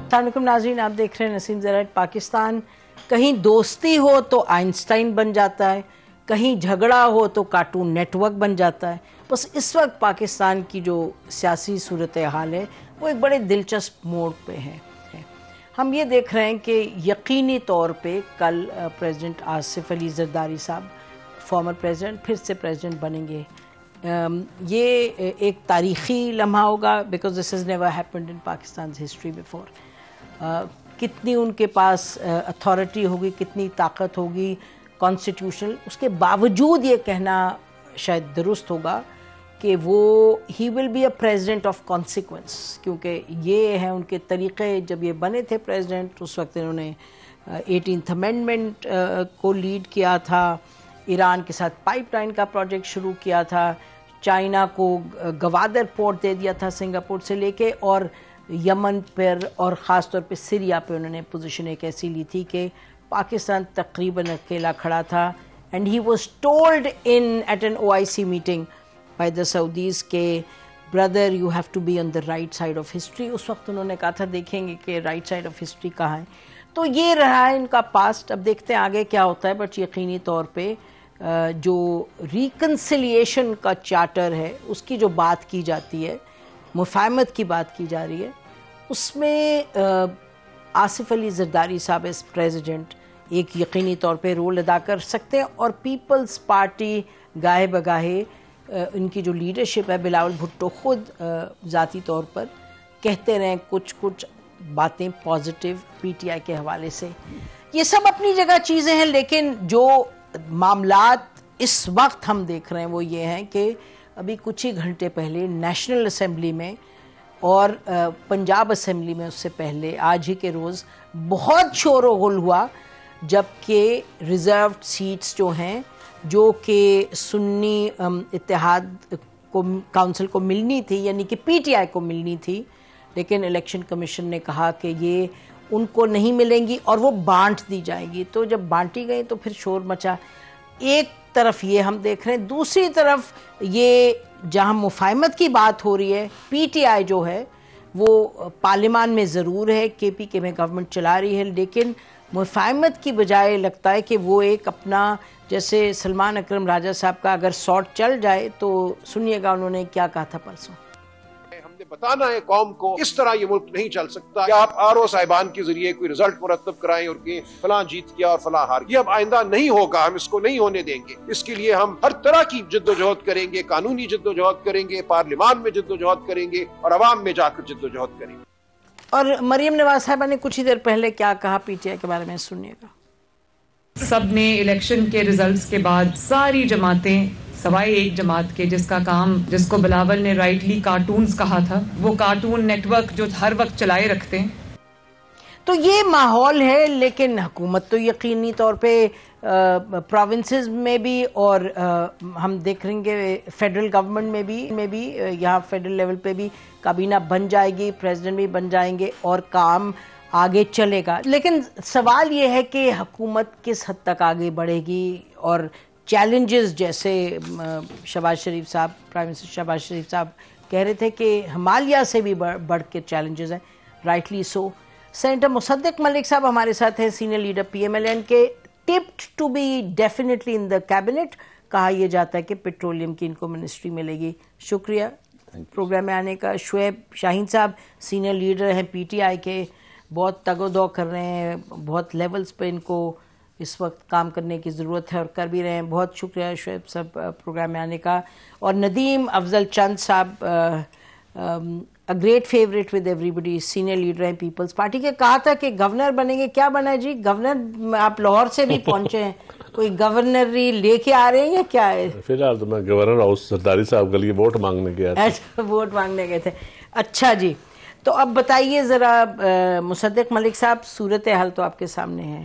السلام علیکم ناظرین، آپ دیکھ رہے ہیں نسیم زرائر پاکستان. کہیں دوستی ہو تو آئنسٹائن بن جاتا ہے، کہیں جھگڑا ہو تو کارٹون نیٹ ورک بن جاتا ہے. بس اس وقت پاکستان کی جو سیاسی صورتحال ہے وہ ایک بڑے دلچسپ موڑ پہ ہے. ہم یہ دیکھ رہے ہیں کہ یقینی طور پہ کل پریزیڈنٹ آصف علی زرداری صاحب فارمر پریزیڈنٹ پھر سے پریزیڈنٹ بنیں گے. یہ ایک تاریخی لمحہ ہوگا because this has never happened in Pakistan's history before. کتنی ان کے پاس اتھارٹی ہوگی، کتنی طاقت ہوگی کانسٹیٹیوشنل، اس کے باوجود یہ کہنا شاید درست ہوگا کہ وہ ہی will be a president of consequence, کیونکہ یہ ہیں ان کے طریقے. جب یہ بنے تھے پریزیڈنٹ اس وقت انہوں نے 18th امینڈمنٹ کو لیڈ کیا تھا، ایران کے ساتھ پائپ لائن کا پروجیکٹ شروع کیا تھا، چائنا کو گوادر پورٹ دے دیا تھا سنگاپور سے لے کے، اور یمن پر اور خاص طور پہ سیریا پہ انہوں نے پوزیشن ایک ایسی لی تھی کہ پاکستان تقریباً اکیلا کھڑا تھا. And he was told at an OIC meeting by the Saudis کہ brother you have to be on the right side of history. اس وقت انہوں نے کہا تھا دیکھیں گے کہ رائٹ سائڈ آف ہسٹری کہاں ہے. تو یہ رہا ہے ان کا پاسٹ. اب دیکھتے ہیں آگے کیا ہوتا ہے. بٹ یقینی طور پہ جو ریکنسیلیشن کا چارٹر ہے اس کی جو بات کی جاتی ہے، مفاہمت کی بات کی جا رہی ہے، اس میں آصف علی زرداری صاحب ایز پریزیڈنٹ ایک یقینی طور پہ رول ادا کر سکتے ہیں. اور پیپلز پارٹی گاہے بگاہے ان کی جو لیڈرشپ ہے، بلاول بھٹو خود ذاتی طور پر کہتے رہے کچھ باتیں پازیٹیو PTI کے حوالے سے. یہ سب اپنی جگہ چیزیں ہیں، لیکن جو معاملات اس وقت ہم دیکھ رہے ہیں وہ یہ ہیں کہ ابھی کچھ ہی گھنٹے پہلے نیشنل اسمبلی میں اور پنجاب اسمبلی میں اس سے پہلے آج ہی کے روز بہت شور و غل ہوا، جبکہ ریزروڈ سیٹس جو ہیں جو کہ سنی اتحاد کو کونسل کو ملنی تھی، یعنی کہ PTI کو ملنی تھی، لیکن الیکشن کمیشن نے کہا کہ یہ ان کو نہیں ملیں گی اور وہ بانٹ دی جائیں گی. تو جب بانٹی گئی تو پھر شور مچا. ایک طرف یہ ہم دیکھ رہے ہیں، دوسری طرف یہ جہاں مفاہمت کی بات ہو رہی ہے، PTI جو ہے وہ پارلیمان میں ضرور ہے، KPK میں گورنمنٹ چلا رہی ہے، لیکن مفاہمت کی بجائے لگتا ہے کہ وہ ایک اپنا، جیسے سلمان اکرم راجہ صاحب کا اگر ساٹ چل جائے تو سنیے گا انہوں نے کیا کہا تھا پرسوں. ہم نے بتانا ہے قوم کو اس طرح یہ ملک نہیں چل سکتا کہ آپ RO صاحبان کے ذریعے کوئی رزلٹ مرتب کرائیں اور کہ فلاں جیت گیا اور فلاں ہار گیا. یہ اب آئندہ نہیں ہوگا، ہم اس کو نہیں ہونے دیں گے. اس کے لیے ہم ہر طرح کی جد و جہد کریں گے، قانونی جد و جہد کریں گے، پارلیمان میں جد و جہد کریں گے اور عوام میں جا کر جد و جہد کریں گے. اور مریم نواز صاحبہ نے کچھ ہی دیر پہلے کیا کہا PTI کے بارے میں سنیے گا. سب نے الیکشن کے ریزلٹس کے بعد ساری جماعتیں سوائے ایک جماعت کے جس کا کام، جس کو بلاول نے رائٹلی کارٹونز کہا تھا، وہ کارٹون نیٹ ورک جو ہر وقت چلائے رکھتے ہیں. تو یہ ماحول ہے. لیکن حکومت تو یقینی طور پہ پروونسز میں بھی اور ہم دیکھ رہیں گے فیڈرل گورنمنٹ میں بھی یہاں فیڈرل لیول پہ بھی کابینہ بن جائے گی، پریزیڈنٹ بھی بن جائیں گے اور کام آگے چلے گا. لیکن سوال یہ ہے کہ حکومت کس حد تک آگے بڑھے گی، اور چیلنجز جیسے شہباز شریف صاحب، پرائم منسٹر شہباز شریف صاحب کہہ رہے تھے کہ ہمالیہ سے بھی بڑھ کے چیلنجز ہیں، رائٹلی سو. سینیٹر مصدق ملک صاحب ہمارے ساتھ ہیں، سینئر لیڈر PMLN کے. Tipped to be definitely in the cabinet, کہا یہ جاتا ہے کہ پیٹرولیم کی ان کو منسٹری ملے گی. شکریہ پروگرام میں آنے کا. شعیب شاہین صاحب سینئر لیڈر ہیں PTI کے، بہت تگ و دو کر رہے ہیں، بہت لیولز پہ ان کو اس وقت کام کرنے کی ضرورت ہے اور کر بھی رہے ہیں. بہت شکریہ شعیب صاحب پروگرام میں آنے کا. اور ندیم افضل چند صاحب a great favorite with everybody، senior leader ہیں پیپلز پارٹی کے. کہا تھا کہ گورنر بنیں گے، کیا بنا ہے جی گورنر؟ آپ لاہور سے بھی پہنچے ہیں، کوئی گورنری لے کے آ رہے ہیں یا کیا ہے؟ فی الحال تو میں گورنر ہاؤس زرداری صاحب کے لیے ووٹ مانگنے گیا تھا. اچھا ووٹ مانگنے گئے تھے. اچھا جی، تو اب بتائیے ذرا مصدق ملک صاحب، صورتحال تو آپ کے سامنے ہے،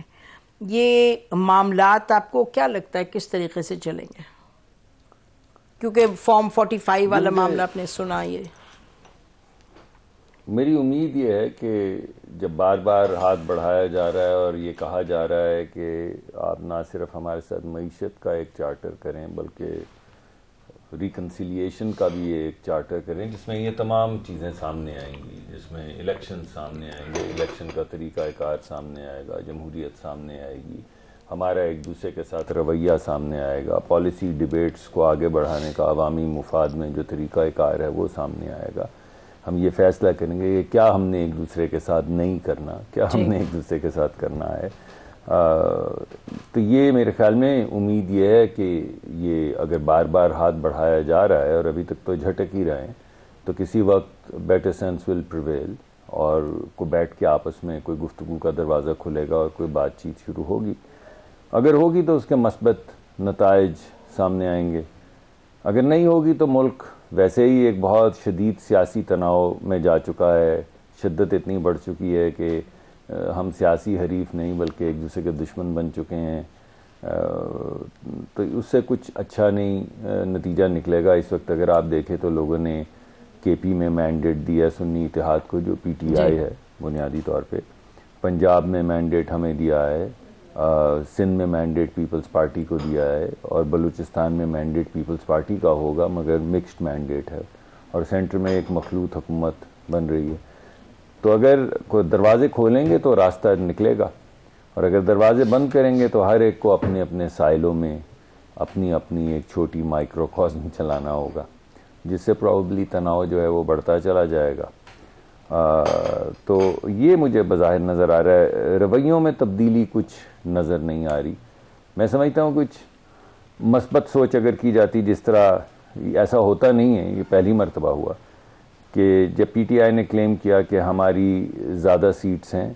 یہ معاملات آپ کو کیا لگتا ہے کس طریقے سے چلیں گے؟ کیونکہ فارم 45 والا معاملہ آپ نے سنا. یہ میری امید یہ ہے کہ جب بار بار ہاتھ بڑھایا جا رہا ہے اور یہ کہا جا رہا ہے کہ آپ نہ صرف ہمارے ساتھ معیشت کا ایک چارٹر کریں بلکہ ریکنسیلیشن کا بھی ایک چارٹر کریں جس میں یہ تمام چیزیں سامنے آئیں گی، جس میں الیکشن سامنے آئیں گے، الیکشن کا طریقہ کار سامنے آئے گا، جمہوریت سامنے آئے گی، ہمارا ایک دوسرے کے ساتھ رویہ سامنے آئے گا، پالیسی ڈیبیٹس کو آگے بڑھانے کا عوامی مفاد میں جو طریقہ کار ہے وہ سامنے آئے گا. ہم یہ فیصلہ کریں گے کہ کیا ہم نے ایک دوسرے کے ساتھ نہیں کرنا، کیا ہم نے ایک دوسرے کے ساتھ کرنا ہے. تو یہ میرے خیال میں امید یہ ہے کہ یہ اگر بار بار ہاتھ بڑھایا جا رہا ہے اور ابھی تک تو جھٹک ہی رہے ہیں تو کسی وقت بیٹر سینس ول پریویل اور کو بیٹھ کے آپس میں کوئی گفتگو کا دروازہ کھلے گا اور کوئی بات چیت شروع ہوگی. اگر ہوگی تو اس کے مثبت نتائج سامنے آئیں گے، اگر نہیں ہوگی تو ملک ویسے ہی ایک بہت شدید سیاسی تناؤ میں جا چکا ہے. شدت اتنی بڑھ چکی ہے کہ ہم سیاسی حریف نہیں بلکہ ایک دوسرے کے دشمن بن چکے ہیں. تو اس سے کچھ اچھا نہیں نتیجہ نکلے گا. اس وقت اگر آپ دیکھیں تو لوگوں نے کے پی میں مینڈیٹ دیا سنی اتحاد کو جو پی ٹی آئی ہے بنیادی طور پہ، پنجاب میں مینڈیٹ ہمیں دیا ہے، سندھ میں مینڈیٹ پیپلز پارٹی کو دیا ہے، اور بلوچستان میں مینڈیٹ پیپلز پارٹی کا ہوگا مگر مکسڈ مینڈیٹ ہے، اور سینٹر میں ایک مخلوط حکومت بن رہی ہے. تو اگر کوئی دروازے کھولیں گے تو راستہ نکلے گا، اور اگر دروازے بند کریں گے تو ہر ایک کو اپنے اپنے سائلوں میں اپنی اپنی ایک چھوٹی مائکروکاسم چلانا ہوگا، جس سے پروبیبلی تناؤ جو ہے وہ بڑھتا چلا جائے گا. تو یہ مجھے بظاہر نظر آ رہا ہے. رویوں میں تبدیلی کچھ نظر نہیں آ رہی. میں سمجھتا ہوں کچھ مثبت سوچ اگر کی جاتی، جس طرح ایسا ہوتا نہیں ہے، یہ پہلی مرتبہ ہوا کہ جب پی ٹی آئی نے کلیم کیا کہ ہماری زیادہ سیٹس ہیں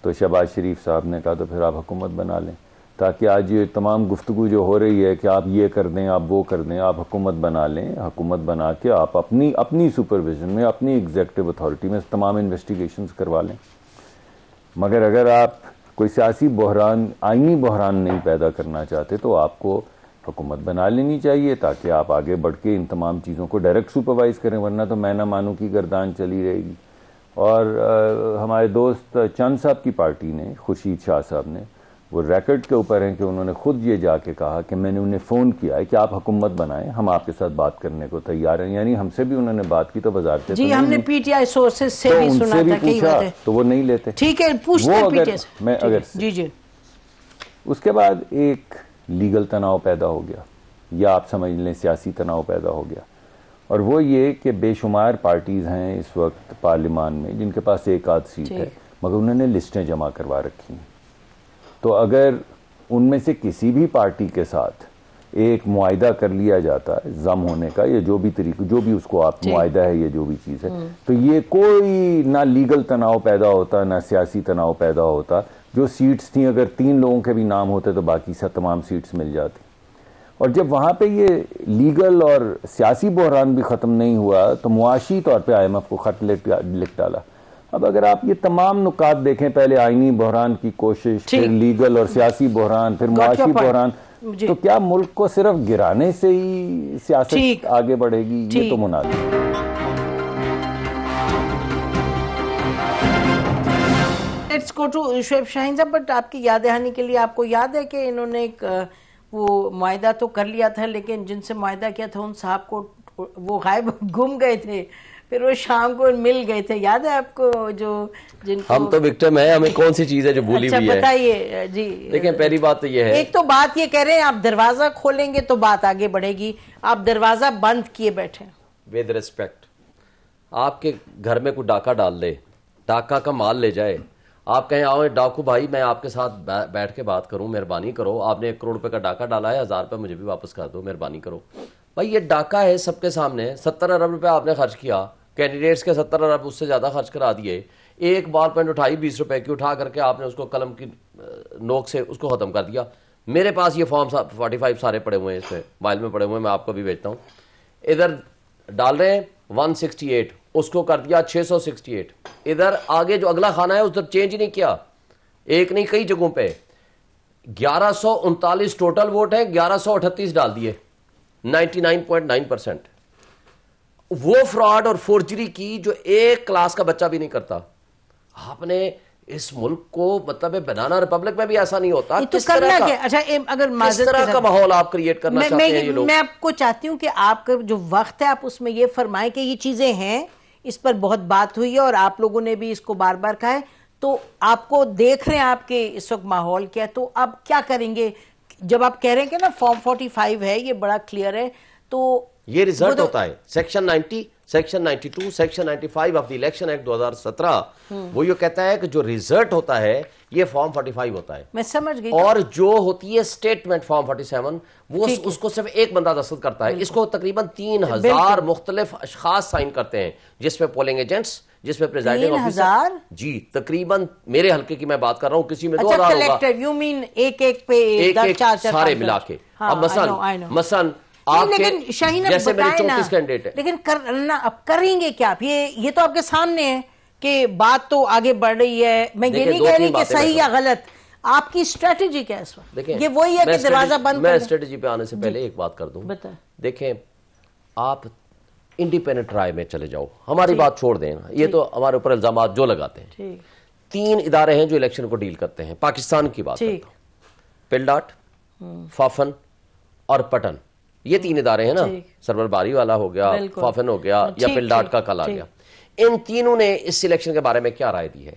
تو شہباز شریف صاحب نے کہا تو پھر آپ حکومت بنا لیں، تاکہ آج یہ تمام گفتگو جو ہو رہی ہے کہ آپ یہ کر دیں، آپ وہ کر دیں، آپ حکومت بنا لیں، حکومت بنا کے آپ اپنی سپرویژن میں، اپنی ایگزیکٹو اتھارٹی میں تمام انویسٹیگیشنز کروا لیں. مگر اگر آپ کوئی سیاسی بحران، آئینی بحران نہیں پیدا کرنا چاہتے تو آپ کو حکومت بنا لینی چاہیے تاکہ آپ آگے بڑھ کے ان تمام چیزوں کو ڈائریکٹ سپروائز کریں، ورنہ تو میں نہ مانوں کی گردان چلی رہے گی. اور ہمارے دوست چند صاحب کی پارٹی نے، خورشید شاہ صاحب نے، وہ ریکارڈ کے اوپر ہیں کہ انہوں نے خود یہ جا کے کہا کہ میں نے انہیں فون کیا ہے کہ آپ حکومت بنائیں، ہم آپ کے ساتھ بات کرنے کو تیار ہیں. یعنی ہم سے بھی انہوں نے بات کی تو وزارت جی ہم نے پی ٹی آئی سورسز سے بھی سنا تھا کئی باتیں، تو وہ نہیں لیتے. ٹھیک ہے پوچھتے ہیں پی ٹی آئی میں اگر جی اس کے بعد ایک لیگل تناؤ پیدا ہو گیا، یا آپ سمجھ لیں سیاسی تناؤ پیدا ہو گیا، اور وہ یہ کہ بے شمار پارٹیز ہیں اس وقت پارلیمان میں جن کے پاس ایک آدھ سیٹ ہے، مگر انہوں نے لسٹیں جمع کروا رکھی ہیں. تو اگر ان میں سے کسی بھی پارٹی کے ساتھ ایک معاہدہ کر لیا جاتا ہے ضم ہونے کا، یا جو بھی طریقہ، جو بھی اس کو آپ معاہدہ ہے یا جو بھی چیز ہے، تو یہ کوئی نہ لیگل تناؤ پیدا ہوتا نہ سیاسی تناؤ پیدا ہوتا. جو سیٹس تھیں اگر 3 لوگوں کے بھی نام ہوتے تو باقی سے تمام سیٹس مل جاتی. اور جب وہاں پہ یہ لیگل اور سیاسی بحران بھی ختم نہیں ہوا تو معاشی طور پہ آئی ایم ایف کو خط لکھ ڈالا. اب اگر آپ یہ تمام نکات دیکھیں، پہلے آئینی بحران کی کوشش، پھر لیگل اور سیاسی بحران، پھر معاشی بحران، تو کیا ملک کو صرف گرانے سے ہی سیاست آگے بڑھے گی؟ یہ تو منافی. لیٹس گو ٹو شعیب شاہین صاحب. بٹ آپ کی یاد دہانی کے لیے، آپ کو یاد ہے کہ انہوں نے ایک وہ معاہدہ تو کر لیا تھا، لیکن جن سے معاہدہ کیا تھا ان صاحب کو وہ غائب گم گئے تھے، پھر وہ شام کو مل گئے تھے. یاد ہے آپ کو؟ جو جن کو ہم تو وکٹم ہیں، ہمیں کون سی چیز ہے جو بھولی ہوئی ہے؟ بتائیے جی. لیکن پہلی بات تو یہ ہے، ایک تو بات یہ کہہ رہے ہیں آپ دروازہ کھولیں گے تو بات آگے بڑھے گی، آپ دروازہ بند کیے بیٹھے. ود ریسپیکٹ، آپ کے گھر میں کوئی ڈاکہ ڈال دے، ڈاکہ کا مال لے جائے، آپ کہیں آؤ ڈاکو بھائی میں آپ کے ساتھ بیٹھ کے بات کروں، مہربانی کرو، آپ نے 1 کروڑ روپے کا ڈاکہ ڈالا ہے، 1000 روپے مجھے بھی واپس کر دو، مہربانی کرو. بھائی یہ ڈاکہ ہے سب کے سامنے، 70 ارب روپے آپ نے خرچ کیا، کینڈیڈیٹس کے 70 ارب اس سے زیادہ خرچ کرا دیے، ایک بال پینٹ اٹھائی 20 روپے کی، اٹھا کر کے آپ نے اس کو قلم کی نوک سے اس کو ختم کر دیا. میرے پاس یہ فارم 45 سارے پڑے ہوئے ہیں، اس میں موبائل میں پڑے ہوئے ہیں، میں آپ کو بھی بھیجتا ہوں. ادھر ڈال رہے ہیں 168، اس کو کر دیا 668. ادھر آگے جو اگلا خانہ ہے اس طرف چینج نہیں کیا، ایک نہیں کئی جگہوں پہ 1139 ٹوٹل ووٹ ہیں، 1138 ڈال دیے، 99.9%. وہ فراڈ اور فورجری کی جو ایک کلاس کا بچہ بھی نہیں کرتا. آپ نے اس ملک کو مطلب بنانا ریپبلک میں بھی ایسا نہیں ہوتا. کس طرح کا اچھا اگر کس طرح کا ماحول آپ کریٹ کرنا چاہتے ہیں یہ لوگ؟ میں آپ کو چاہتی ہوں کہ آپ کا جو وقت ہے آپ اس میں یہ فرمائیں کہ یہ چیزیں ہیں, اس پر بہت بات ہوئی ہے اور آپ لوگوں نے بھی اس کو بار بار کہا ہے, تو آپ کو دیکھ رہے ہیں آپ کے اس وقت ماحول کیا ہے, تو اب کیا کریں گے جب آپ کہہ رہے ہیں کہ نا فارم 45 ہے یہ بڑا کلیئر ہے, تو یہ ریزلٹ ہوتا ہے section 90 section 92 section 95 of the election act 2017. وہ یہ کہتا ہے کہ جو ریزلٹ ہوتا ہے یہ فارم 45 ہوتا ہے. میں سمجھ گئی. اور جو ہوتی ہے سٹیٹمنٹ فارم 47 وہ اس کو صرف ایک بندہ دستخط کرتا ہے. اس کو تقریباً 3000 مختلف اشخاص سائن کرتے ہیں, جس میں پولنگ ایجنٹس, جس میں پریزائڈنگ آفیسر. جی تقریباً میرے حلقے کی میں بات کر رہا ہوں, کسی میں 2000 ہوگا. یو مین ایک ایک پہ سارے ملا کے. اب مثلا لیکن شاہین جیسے میرے 34 کینڈیڈیٹ ہے, لیکن کرنا اب کریں گے کیا آپ؟ یہ تو آپ کے سامنے ہے کہ بات تو آگے بڑھ رہی ہے. میں یہ نہیں کہہ رہی کہ صحیح یا غلط, آپ کی اسٹریٹجی کیا ہے اس وقت؟ یہ وہی ہے کہ دروازہ بند. میں اسٹریٹجی پہ آنے سے پہلے ایک بات کر دوں. دیکھیں آپ انڈیپینڈنٹ رائے میں چلے جاؤ, ہماری بات چھوڑ دیں, یہ تو ہمارے اوپر الزامات جو لگاتے ہیں. 3 ادارے ہیں جو الیکشن کو ڈیل کرتے ہیں پاکستان کی بات کرتا ہوں, پلڈاٹ, فافن اور پٹن. یہ 3 ادارے ہیں نا, سرور باری والا ہو گیا, فافن ہو گیا, یا پلڈاٹ کا کل آ گیا. ان تینوں نے اس الیکشن کے بارے میں کیا رائے دی ہے,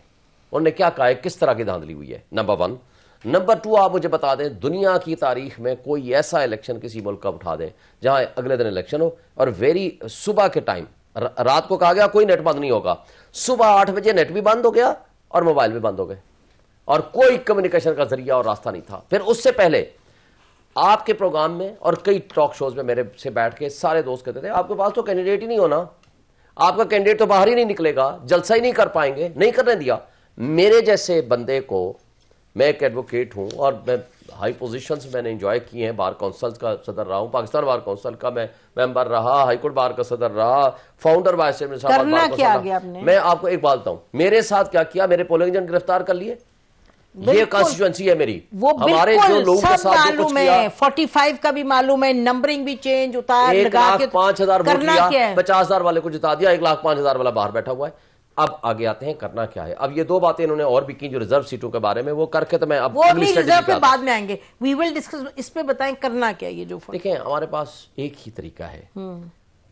انہوں نے کیا کہا ہے, کس طرح کی دھاندلی ہوئی ہے, نمبر 1. نمبر 2 آپ مجھے بتا دیں دنیا کی تاریخ میں کوئی ایسا الیکشن کسی ملک کا اٹھا دیں جہاں اگلے دن الیکشن ہو اور صبح کے ٹائم, رات کو کہا گیا کوئی نیٹ بند نہیں ہوگا, صبح 8 بجے نیٹ بھی بند ہو گیا اور موبائل بھی بند ہو گئے اور کوئی کمیونیکیشن کا ذریعہ اور راستہ نہیں تھا. پھر اس سے پہلے آپ کے پروگرام میں اور کئی ٹاک شوز میں میرے سے بیٹھ کے سارے دوست کہتے تھے آپ کے پاس تو کینڈیڈیٹ ہی نہیں ہونا, آپ کا کینڈیڈیٹ تو باہر ہی نہیں نکلے گا, جلسہ ہی نہیں کر پائیں گے. نہیں کرنے دیا. میرے جیسے بندے کو, میں ایک ایڈوکیٹ ہوں اور میں ہائی پوزیشنز میں نے انجوائے کیے ہیں, بار کونسل کا صدر رہا ہوں, پاکستان بار کونسل کا میں ممبر رہا, ہائی کورٹ بار کا صدر رہا, فاؤنڈر وائس چیئرمین. میں آپ کو ایک بات بتاؤں, میرے ساتھ کیا کیا, میرے پولنگ ایجنٹ گرفتار کر لیے. یہ کانسٹیچوئنسی ہے میری, ہمارے جو لوگوں کے ساتھ جو کچھ کیا, 45 کا بھی معلوم ہے, نمبرنگ بھی چینج, اتار لگا کے 1,05,000 ووٹ لیا, 50,000 والے کو جتا دیا, 1,05,000 والا باہر بیٹھا ہوا ہے. اب آگے آتے ہیں کرنا کیا ہے. اب یہ 2 باتیں انہوں نے اور بھی کی جو ریزرو سیٹوں کے بارے میں, وہ کر کے تو میں اب ریزرو پہ بعد میں آئیں گے, وی ول ڈسکس. اس پہ بتائیں کرنا کیا. یہ جو دیکھیں ہمارے پاس ایک ہی طریقہ ہے,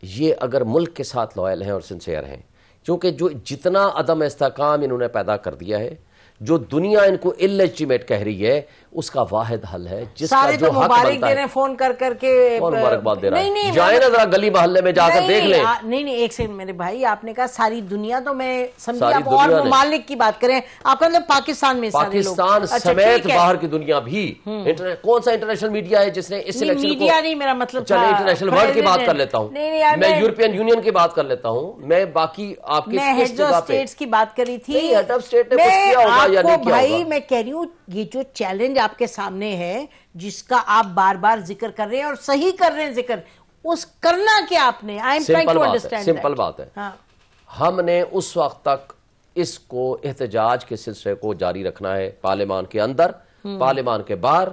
یہ اگر ملک کے ساتھ لوئل ہیں اور سنسیئر ہیں, کیونکہ جو جتنا عدم استحکام انہوں نے پیدا کر دیا ہے, جو دنیا ان کو اللیجیمیٹ کہہ رہی ہے, اس کا واحد حل ہے جس کا جو حق بنتا ہے. فون کر کے کون مبارکباد دے رہا ہے, جائیں نا ذرا گلی محلے میں جا کر دیکھ لیں. نہیں ایک سیکنڈ میرے بھائی, آپ نے کہا ساری دنیا, تو میں سمجھی آپ اور ممالک کی بات کریں, آپ کا مطلب پاکستان میں پاکستان سمیت باہر کی دنیا بھی. کون سا انٹرنیشنل میڈیا ہے جس نے اس الیکشن کو, میڈیا نہیں میرا مطلب, چلے انٹرنیشنل ورلڈ کی بات کر لیتا ہوں, میں یورپین یونین کی بات کر لیتا ہوں, میں باقی آپ کی ہیڈ آف اسٹیٹس کی بات کری تھی. ہیڈ آف اسٹیٹ نے کچھ کیا ہوگا یا نہیں کیا ہوگا. میں کہہ رہی ہوں یہ جو چیلنج آپ کے سامنے ہے, جس کا آپ بار بار ذکر کر رہے ہیں اور صحیح کر رہے ہیں ذکر, اس کرنا کیا آپ نے؟ سمپل بات ہے, ہم نے اس وقت تک اس کو احتجاج کے سلسلے کو جاری رکھنا ہے, پارلیمان کے اندر, پارلیمان کے باہر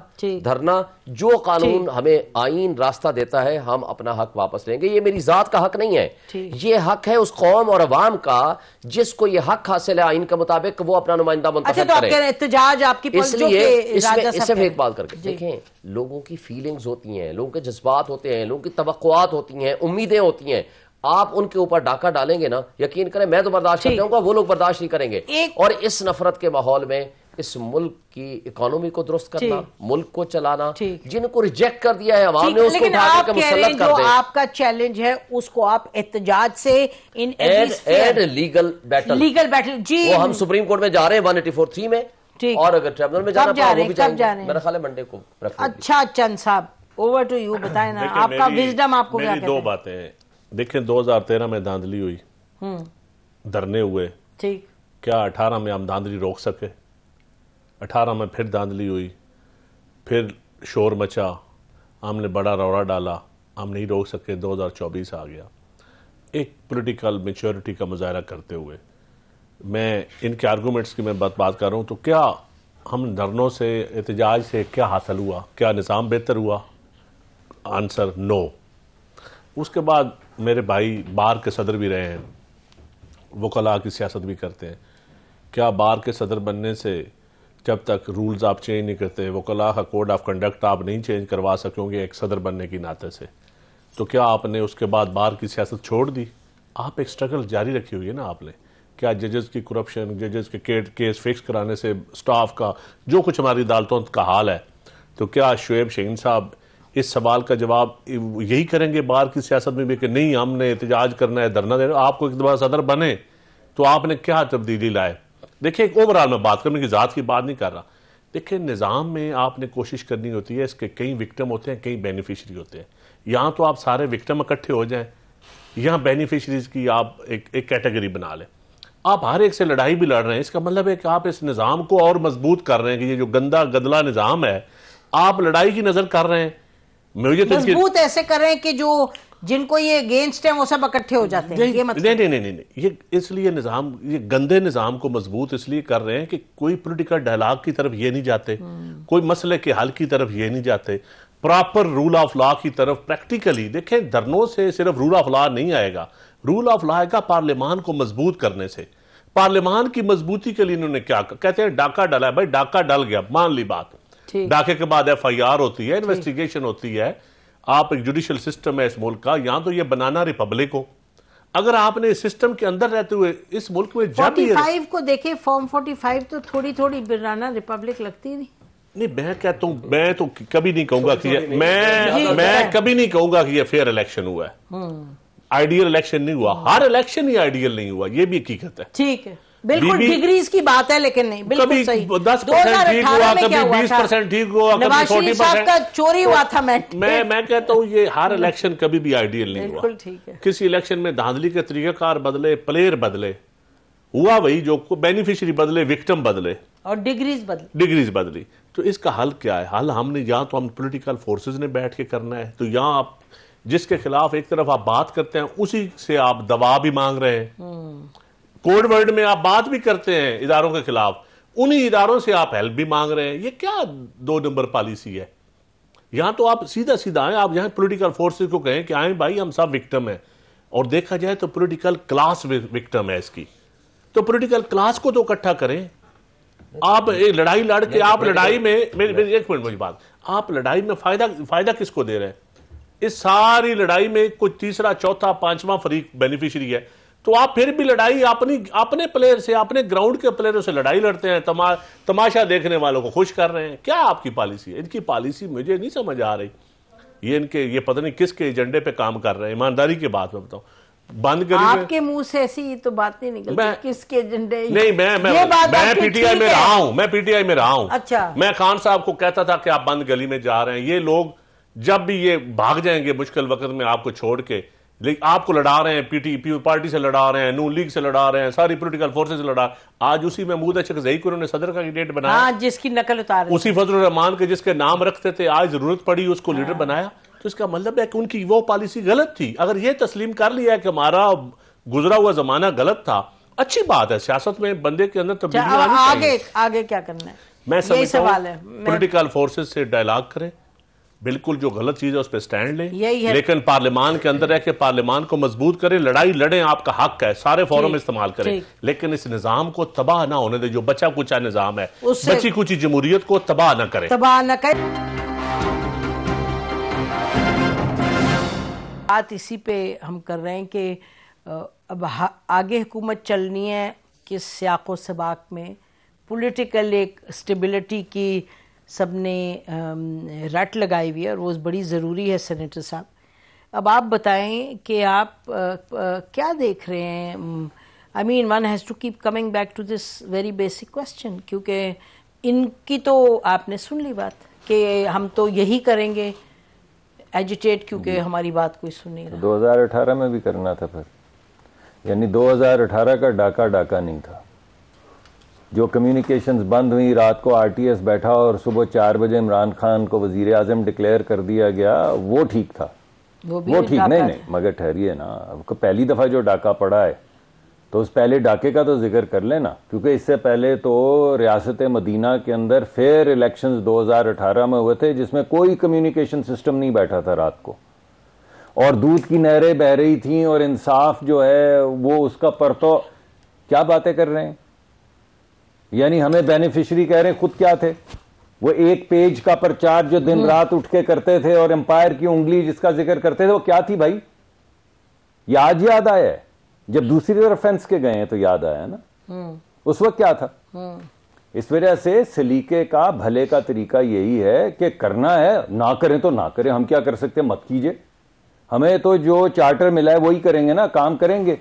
دھرنا. جو قانون ہمیں آئین راستہ دیتا ہے ہم اپنا حق واپس لیں گے. یہ میری ذات کا حق نہیں ہے, یہ حق ہے اس قوم اور عوام کا جس کو یہ حق حاصل ہے آئین کے مطابق, وہ اپنا نمائندہ منتخب کرے. احتجاج آپ کی, اس لیے اس سے ایک بات کر کے دیکھیں, لوگوں کی فیلنگز ہوتی ہیں, لوگوں کے جذبات ہوتے ہیں, لوگوں کی توقعات ہوتی ہیں, امیدیں ہوتی ہیں. آپ ان کے اوپر ڈاکہ ڈالیں گے نا, یقین کریں میں تو برداشت کر جاؤں گا, وہ لوگ برداشت نہیں کریں گے. اور اس نفرت کے ماحول میں اس ملک کی اکانومی کو درست کرنا, ملک کو چلانا, جن کو ریجیکٹ کر دیا ہے عوام نے اس کو اٹھا کے مسلط کر دیں. آپ کا چیلنج ہے اس کو آپ احتجاج سے لیگل بیٹل, جی وہ ہم سپریم کورٹ میں جا رہے ہیں 184(3) میں, اور اگر ٹریبونل میں جانا پڑا وہ بھی جائیں گے. میرا خیال ہے منڈے کو. اچھا چند صاحب اوور ٹو یو, بتائیں نا آپ کا وزڈم آپ کو کیا کہتے ہیں. 2 باتیں ہیں. دیکھیں 2013 میں دھاندلی ہوئی, دھرنے ہوئے, کیا 18 میں ہم دھاندلی روک سکے؟ 18 میں پھر دھاندلی ہوئی, پھر شور مچا, ہم نے بڑا روڑا ڈالا, ہم نہیں روک سکے. 2024 آ گیا. ایک پولیٹیکل میچورٹی کا مظاہرہ کرتے ہوئے میں ان کے آرگومنٹس کی میں بات کر رہا ہوں, تو کیا ہم دھرنوں سے, احتجاج سے کیا حاصل ہوا؟ کیا نظام بہتر ہوا؟ آنسر نو. اس کے بعد میرے بھائی بار کے صدر بھی رہے ہیں, وکلاء کی سیاست بھی کرتے ہیں. کیا بار کے صدر بننے سے جب تک رولز آپ چینج نہیں کرتے، وکلاء کا کوڈ آف کنڈکٹ آپ نہیں چینج کروا سکیں گے ایک صدر بننے کی ناطے سے، تو کیا آپ نے اس کے بعد بار کی سیاست چھوڑ دی؟ آپ ایک سٹرگل جاری رکھی ہوئی ہے نا آپ نے. کیا ججز کی کرپشن، ججز کے کیس فکس کرانے سے سٹاف کا جو کچھ ہماری عدالتوں کا حال ہے، تو کیا شعیب شہین صاحب اس سوال کا جواب یہی کریں گے بار کی سیاست میں بھی کہ نہیں ہم نے احتجاج کرنا ہے، دھرنا دینا؟ آپ کو ایک دفعہ صدر بنے تو آپ نے کیا تبدیلی لائے؟ دیکھیں ایک اوورال میں بات کرنے کی ذات کی بات نہیں کر رہا. دیکھیں نظام میں آپ نے کوشش کرنی ہوتی ہے، اس کے کئی وکٹم ہوتے ہیں، کئی بینیفیشری ہوتے ہیں. یہاں تو آپ سارے وکٹم اکٹھے ہو جائیں، یہاں بینیفیشریز کی آپ ایک کیٹیگری بنا لیں. آپ ہر ایک سے لڑائی بھی لڑ رہے ہیں، اس کا مطلب ہے کہ آپ اس نظام کو اور مضبوط کر رہے ہیں کہ یہ جو گندا گدلا نظام ہے آپ لڑائی کی نظر کر رہے ہیں. مضبوط ایسے کر رہے ہیں کہ جو جن کو یہ اگینسٹ ہیں وہ سب اکٹھے ہو جاتے ہیں. نہیں، یہ اس لیے نظام، یہ گندے نظام کو مضبوط اس لیے کر رہے ہیں کہ کوئی پولیٹیکل ڈائلاگ کی طرف یہ نہیں جاتے، کوئی مسئلے کے حل کی طرف یہ نہیں جاتے، پراپر رول آف لا کی طرف. پریکٹیکلی دیکھیں دھرنوں سے صرف رول آف لا نہیں آئے گا، رول آف لا آئے گا پارلیمان کو مضبوط کرنے سے. پارلیمان کی مضبوطی کے لیے انہوں نے کیا کہتے ہیں ڈاکہ ڈالا ہے. بھائی ڈاکہ ڈل گیا، مان لی بات، ڈاکے کے بعد ایف آئی آر ہوتی ہے، انویسٹیگیشن ہوتی ہے. آپ ایک جوڈیشل سسٹم ہے اس ملک کا، یہاں تو یہ بنانا ریپبلک ہو. اگر آپ نے اس سسٹم کے اندر رہتے ہوئے اس ملک میں جب 45 کو دیکھیں، فارم 45 تو تھوڑی تھوڑی بنانا ریپبلک لگتی نہیں. میں کہتا ہوں، میں تو کبھی نہیں کہوں گا کہ میں کبھی نہیں کہوں گا کہ یہ فیئر الیکشن ہوا ہے، آئیڈیل الیکشن نہیں ہوا. ہر الیکشن ہی آئیڈیل نہیں ہوا، یہ بھی حقیقت ہے. ٹھیک ہے، بالکل ڈگریز کی بات ہے، لیکن نہیں بالکل صحیح. 10% ٹھیک ہوا، کبھی 20% ٹھیک ہوا، کبھی 40%. نواز شریف صاحب کا چوری ہوا تھا. میں کہتا ہوں یہ ہر الیکشن کبھی بھی آئیڈیل نہیں ہوا. بالکل ٹھیک ہے. کسی الیکشن میں دھاندلی کے طریقہ کار بدلے، پلیئر بدلے، ہوا وہی جو بینیفیشری بدلے، وکٹم بدلے اور ڈگریز بدلی. تو اس کا حل کیا ہے؟ حل ہم نے یا تو ہم پولیٹیکل فورسز نے بیٹھ کے کرنا ہے. تو یہاں آپ جس کے خلاف ایک طرف آپ بات کرتے ہیں اسی سے آپ دبا بھی مانگ رہے ہیں. کوڈ ورڈ میں آپ بات بھی کرتے ہیں اداروں کے خلاف، انہی اداروں سے آپ ہیلپ بھی مانگ رہے ہیں. یہ کیا 2 نمبر پالیسی ہے؟ یہاں تو آپ سیدھا آئیں، آپ یہاں پولیٹیکل فورسز کو کہیں کہ آئیں بھائی ہم سب وکٹم ہیں. اور دیکھا جائے تو پولیٹیکل کلاس وکٹم ہے اس کی، تو پولیٹیکل کلاس کو تو اکٹھا کریں. آپ لڑائی لڑ کے آپ لڑائی میں ایک منٹ مجھے بات، آپ لڑائی میں فائدہ کس کو دے رہے ہیں؟ اس ساری لڑائی میں کوئی تیسرا چوتھا پانچواں فریق بینیفیشری ہے. تو آپ پھر بھی لڑائی اپنے پلیئر سے، اپنے گراؤنڈ کے پلیئروں سے لڑائی لڑتے ہیں، تماشا دیکھنے والوں کو خوش کر رہے ہیں. کیا آپ کی پالیسی ہے؟ ان کی پالیسی مجھے نہیں سمجھ آ رہی. یہ پتہ نہیں کس کے ایجنڈے پہ کام کر رہے ہیں. ایمانداری کی بات میں بتاؤں، بند کری آپ کے منہ سے ایسی تو بات نہیں نکلتی کس کے ایجنڈے. نہیں، میں پی ٹی آئی میں رہا ہوں. اچھا، میں خان صاحب کو کہتا تھا کہ آپ بند گلی میں جا رہے ہیں. یہ لوگ جب بھی یہ بھاگ جائیں گے مشکل وقت میں آپ کو چھوڑ کے، آپ کو لڑا رہے ہیں، پی ٹی پارٹی سے لڑا رہے ہیں، نون لیگ سے لڑا رہے ہیں، ساری پولیٹیکل فورسز سے لڑا. آج اسی محمود اشرف زئی کو انہوں نے صدر کا کینڈیڈیٹ بنایا، جس کی نقل اتار اسی فضل الرحمان کے جس کے نام رکھتے تھے، آج ضرورت پڑی اس کو لیڈر بنایا. تو اس کا مطلب ہے کہ ان کی وہ پالیسی غلط تھی. اگر یہ تسلیم کر لیا ہے کہ ہمارا گزرا ہوا زمانہ غلط تھا، اچھی بات ہے. سیاست میں بندے کے اندر تبدیلی آنی چاہیے. آگے کیا کرنا ہے؟ میں سمجھتا ہوں پولیٹیکل فورسز سے ڈائلاگ کریں، بالکل جو غلط چیز ہے اس پہ سٹینڈ لیں، لیکن پارلیمان کے اندر ہے کہ پارلیمان کو مضبوط کریں. لڑائی لڑیں، آپ کا حق ہے، سارے فورم استعمال کریں، لیکن اس نظام کو تباہ نہ ہونے دیں. جو بچا کچا نظام ہے، بچی کچی جمہوریت کو تباہ نہ کریں. بات اسی پہ ہم کر رہے ہیں کہ اب آگے حکومت چلنی ہے کس سیاق و سباق میں. پولیٹیکل ایک سٹیبلٹی کی سب نے رٹ لگائی ہوئی ہے اور وہ بڑی ضروری ہے. سینیٹر صاحب اب آپ بتائیں کہ آپ کیا دیکھ رہے ہیں؟ I mean one has to keep coming back to this very basic question, کیونکہ ان کی تو آپ نے سن لی بات کہ ہم تو یہی کریں گے ایجیٹیٹ، کیونکہ ہماری بات کوئی سن نہیں رہا. 2018 میں بھی کرنا تھا پھر، یعنی 2018 کا ڈاکہ نہیں تھا. جو کمیونیکیشنز بند ہوئی، رات کو آر ٹی ایس بیٹھا اور صبح 4 بجے عمران خان کو وزیر اعظم ڈکلیئر کر دیا گیا، وہ ٹھیک تھا. وہ ٹھیک نہیں، مگر ٹھہریے نا، پہلی دفعہ جو ڈاکہ پڑا ہے تو اس پہلے ڈاکے کا تو ذکر کر لینا، کیونکہ اس سے پہلے تو ریاست مدینہ کے اندر فیئر الیکشنز 2018 میں ہوئے تھے جس میں کوئی کمیونیکیشن سسٹم نہیں بیٹھا تھا رات کو، اور دودھ کی نہریں بہ رہی تھیں، اور انصاف جو ہے وہ اس کا پرتو. کیا باتیں کر رہے ہیں؟ یعنی ہمیں بینیفیشری کہہ رہے ہیں، خود کیا تھے؟ وہ ایک پیج کا پرچار جو دن رات اٹھ کے کرتے تھے اور امپائر کی انگلی جس کا ذکر کرتے تھے، وہ کیا تھی بھائی؟ یہ آج یاد آیا ہے، جب دوسری طرف فینس کے گئے ہیں تو یاد آیا نا، اس وقت کیا تھا؟ اس وجہ سے سلیقے کا بھلے کا طریقہ یہی ہے کہ کرنا ہے، نہ کریں تو نہ کریں، ہم کیا کر سکتے ہیں؟ مت کیجئے، ہمیں تو جو چارٹر ملا ہے وہی کریں گے نا، کام کریں گے۔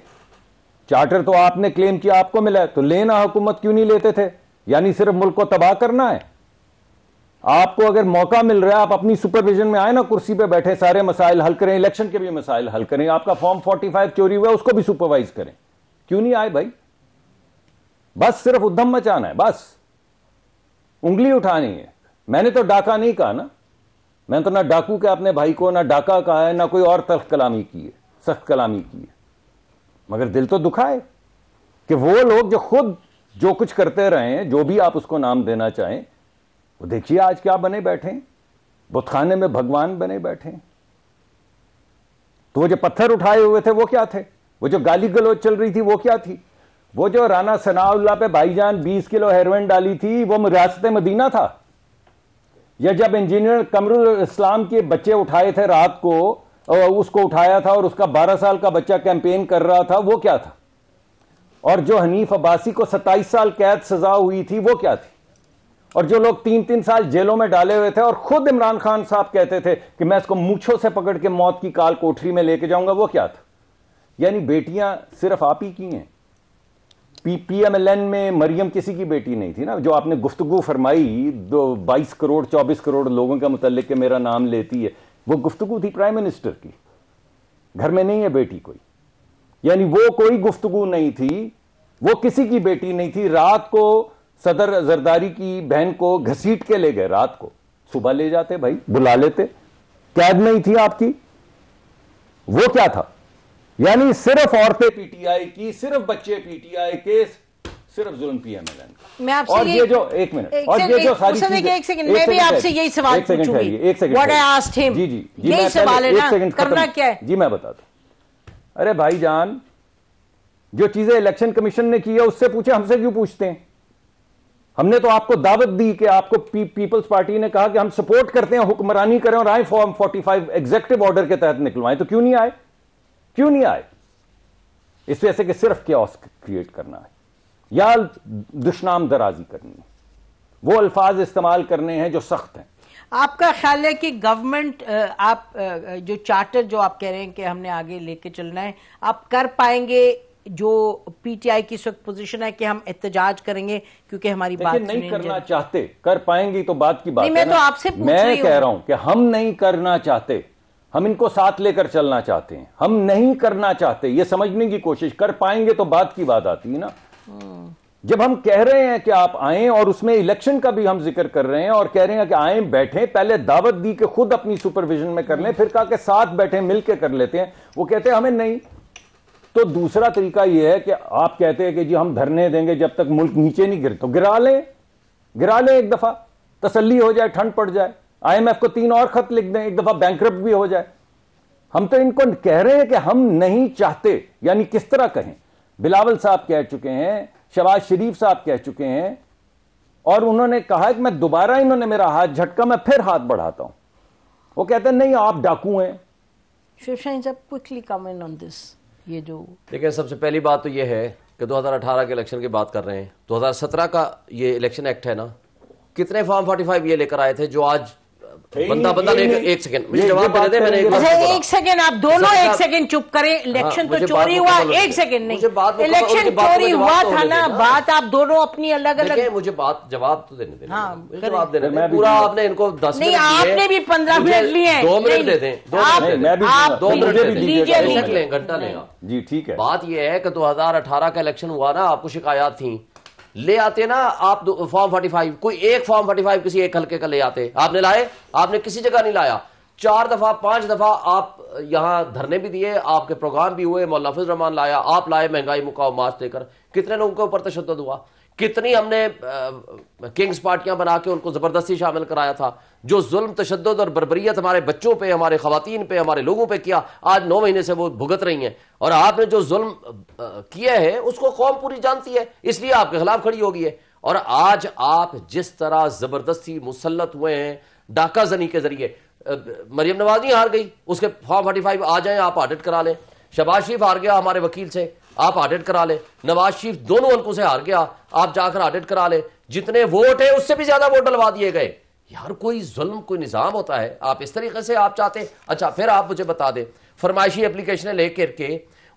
چارٹر تو آپ نے کلیم کیا آپ کو ملا ہے، تو لینا حکومت کیوں نہیں لیتے تھے؟ یعنی صرف ملک کو تباہ کرنا ہے؟ آپ کو اگر موقع مل رہا ہے آپ اپنی سپرویژن میں آئے نا، کرسی پہ بیٹھے سارے مسائل حل کریں، الیکشن کے بھی مسائل حل کریں، آپ کا فارم 45 چوری ہوا ہے اس کو بھی سپروائز کریں، کیوں نہیں آئے بھائی؟ بس صرف ادھم مچانا ہے، بس انگلی اٹھانی ہے۔ میں نے تو ڈاکہ نہیں کہا نا، میں نے تو نہ ڈاکو کہ اپنے بھائی کو، نہ ڈاکہ کہا ہے، نہ کوئی اور تلخ کلامی کی ہے، سخت کلامی کی ہے، مگر دل تو دکھا ہے کہ وہ لوگ جو خود جو کچھ کرتے رہے ہیں، جو بھی آپ اس کو نام دینا چاہیں، وہ دیکھیے آج کیا بنے بیٹھے ہیں، بت خانے میں بھگوان بنے بیٹھے ہیں۔ تو وہ جو پتھر اٹھائے ہوئے تھے وہ کیا تھے؟ وہ جو گالی گلوچ چل رہی تھی وہ کیا تھی؟ وہ جو رانا ثناء اللہ پہ بھائی جان 20 کلو ہیروئن ڈالی تھی وہ ریاست مدینہ تھا؟ یا جب انجینئر قمر الاسلام کے بچے اٹھائے تھے رات کو، اس کو اٹھایا تھا اور اس کا 12 سال کا بچہ کیمپین کر رہا تھا، وہ کیا تھا؟ اور جو حنیف عباسی کو 27 سال قید سزا ہوئی تھی وہ کیا تھی؟ اور جو لوگ 3 سال جیلوں میں ڈالے ہوئے تھے اور خود عمران خان صاحب کہتے تھے کہ میں اس کو مونچھوں سے پکڑ کے موت کی کال کوٹری میں لے کے جاؤں گا، وہ کیا تھا؟ یعنی بیٹیاں صرف آپ ہی کی ہیں۔ پی ایم ایل این میں مریم کسی کی بیٹی نہیں تھی نا، جو آپ نے گفتگو فرمائی 22 کروڑ 24 کروڑ لوگوں کا متعلق کہ میرا نام لیتی ہے، وہ گفتگو تھی پرائم منسٹر کی، گھر میں نہیں ہے بیٹی کوئی، یعنی وہ کوئی گفتگو نہیں تھی، وہ کسی کی بیٹی نہیں تھی۔ رات کو صدر زرداری کی بہن کو گھسیٹ کے لے گئے، رات کو، صبح لے جاتے بھائی، بلا لیتے، قید نہیں تھی آپ کی، وہ کیا تھا؟ یعنی صرف عورتیں پی ٹی آئی کی، صرف بچے پی ٹی آئی کے، صرف ظلم پی ایم ایل این کا۔ میں آپ سے اور یہ جو ایک منٹ، اور یہ جو ساری چیزیں، ایک سیکنڈ، میں بھی آپ سے یہی سوال پوچھوں گی، What I asked him، یہی سوال ہے نا، کرنا کیا ہے؟ جی میں بتاتا ہوں۔ ارے بھائی جان، جو چیزیں الیکشن کمیشن نے کی ہے اس سے پوچھے، ہم سے کیوں پوچھتے ہیں؟ ہم نے تو آپ کو دعوت دی کہ آپ کو پیپلز پارٹی نے کہا کہ ہم سپورٹ کرتے ہیں، حکمرانی کریں اور آئیں فارم 45 ایگزیکٹو آرڈر کے تحت نکلوائیں، تو کیوں نہیں آئے؟ کیوں نہیں آئے؟ اس وجہ سے کہ صرف کیوس کریٹ کرنا ہے یا دشنام درازی کرنی ہے، وہ الفاظ استعمال کرنے ہیں جو سخت ہیں۔ آپ کا خیال ہے کہ گورنمنٹ، آپ جو چارٹر جو آپ کہہ رہے ہیں کہ ہم نے آگے لے کے چلنا ہے، آپ کر پائیں گے؟ جو پی ٹی آئی کی اس وقت پوزیشن ہے کہ ہم احتجاج کریں گے کیونکہ ہماری بات نہیں کرنا چاہتے، کر پائیں گی تو بات کی بات ہے۔ میں تو آپ سے پوچھ رہی ہوں، میں کہہ رہا ہوں کہ ہم نہیں کرنا چاہتے، ہم ان کو ساتھ لے کر چلنا چاہتے ہیں، ہم نہیں کرنا چاہتے، یہ سمجھنے کی کوشش کر پائیں گے تو بات کی بات آتی ہے نا۔ جب ہم کہہ رہے ہیں کہ آپ آئیں اور اس میں الیکشن کا بھی ہم ذکر کر رہے ہیں اور کہہ رہے ہیں کہ آئیں بیٹھیں، پہلے دعوت دی کہ خود اپنی سپرویژن میں کر لیں، پھر کہا کہ ساتھ بیٹھیں مل کے کر لیتے ہیں، وہ کہتے ہیں ہمیں نہیں۔ تو دوسرا طریقہ یہ ہے کہ آپ کہتے ہیں کہ جی ہم دھرنے دیں گے جب تک ملک نیچے نہیں گر، تو گرا لیں ایک دفعہ، تسلی ہو جائے، ٹھنڈ پڑ جائے، آئی ایم ایف کو 3 اور خط لکھ دیں، ایک دفعہ بینکرپٹ بھی ہو جائے۔ ہم تو ان کو کہہ رہے ہیں کہ ہم نہیں چاہتے، یعنی کس طرح کہیں؟ بلاول صاحب کہہ چکے ہیں، شہباز شریف صاحب کہہ چکے ہیں، اور انہوں نے کہا کہ میں دوبارہ، انہوں نے میرا ہاتھ جھٹکا، میں پھر ہاتھ بڑھاتا ہوں۔ وہ کہتے ہیں نہیں آپ ڈاکو ہیں۔ شیو شاہین صاحب کوئکلی کمنٹ آن دس۔ یہ جو دیکھیں، سب سے پہلی بات تو یہ ہے کہ 2018 کے الیکشن کی بات کر رہے ہیں، 2017 کا یہ الیکشن ایکٹ ہے نا، کتنے فارم 45 یہ لے کر آئے تھے جو آج بندہ ایک سیکنڈ مجھے جواب دے دیں، میں نے ایک سیکنڈ، آپ دونوں ایک سیکنڈ چپ کریں۔ الیکشن تو چوری ہوا، ایک سیکنڈ نہیں، الیکشن چوری ہوا تھا نا، بات آپ دونوں اپنی الگ الگ، مجھے بات جواب تو دینے دیں، جواب دینے دیں پورا۔ آپ نے ان کو 10 نہیں، آپ نے بھی 15 منٹ لیے ہیں، 2 منٹ دے دیں، 2 منٹ لیں، گھنٹہ لیں آپ۔ جی ٹھیک ہے، بات یہ ہے کہ 2018 کا الیکشن ہوا نا، آپ کو شکایات تھیں، لے آتے نا آپ فارم 45، کوئی ایک فارم 45 کسی ایک حلقے کا لے آتے، آپ نے لائے؟ آپ نے کسی جگہ نہیں لایا۔ 4 دفعہ 5 دفعہ آپ یہاں دھرنے بھی دیے، آپ کے پروگرام بھی ہوئے، مولانا حافظ الرحمان لایا، آپ لائے مہنگائی مکاؤ مارچ لے کر، کتنے لوگوں کے اوپر تشدد ہوا، کتنی ہم نے کنگز پارٹیاں بنا کے ان کو زبردستی شامل کرایا تھا، جو ظلم تشدد اور بربریت ہمارے بچوں پہ، ہمارے خواتین پہ، ہمارے لوگوں پہ کیا، آج 9 مہینے سے وہ بھگت رہی ہیں، اور آپ نے جو ظلم کیا ہے اس کو قوم پوری جانتی ہے، اس لیے آپ کے خلاف کھڑی ہوگی ہے۔ اور آج آپ جس طرح زبردستی مسلط ہوئے ہیں ڈاکہ زنی کے ذریعے، مریم نواز نہیں ہار گئی، اس کے فارم 45 آ جائیں آپ آڈٹ کرا لیں، شہباز شریف ہار گیا ہمارے وکیل سے آپ آڈٹ کرا لیں، نواز شریف دونوں حلقوں سے ہار گیا آپ جا کر آڈٹ کرا لیں، جتنے ووٹ ہیں اس سے بھی زیادہ ووٹ ڈلوا دیے گئے. یار کوئی ظلم کوئی نظام ہوتا ہے، آپ اس طریقے سے آپ چاہتے ہیں. اچھا پھر آپ مجھے بتا دیں فرمائشی اپلیکیشنیں لے کر کے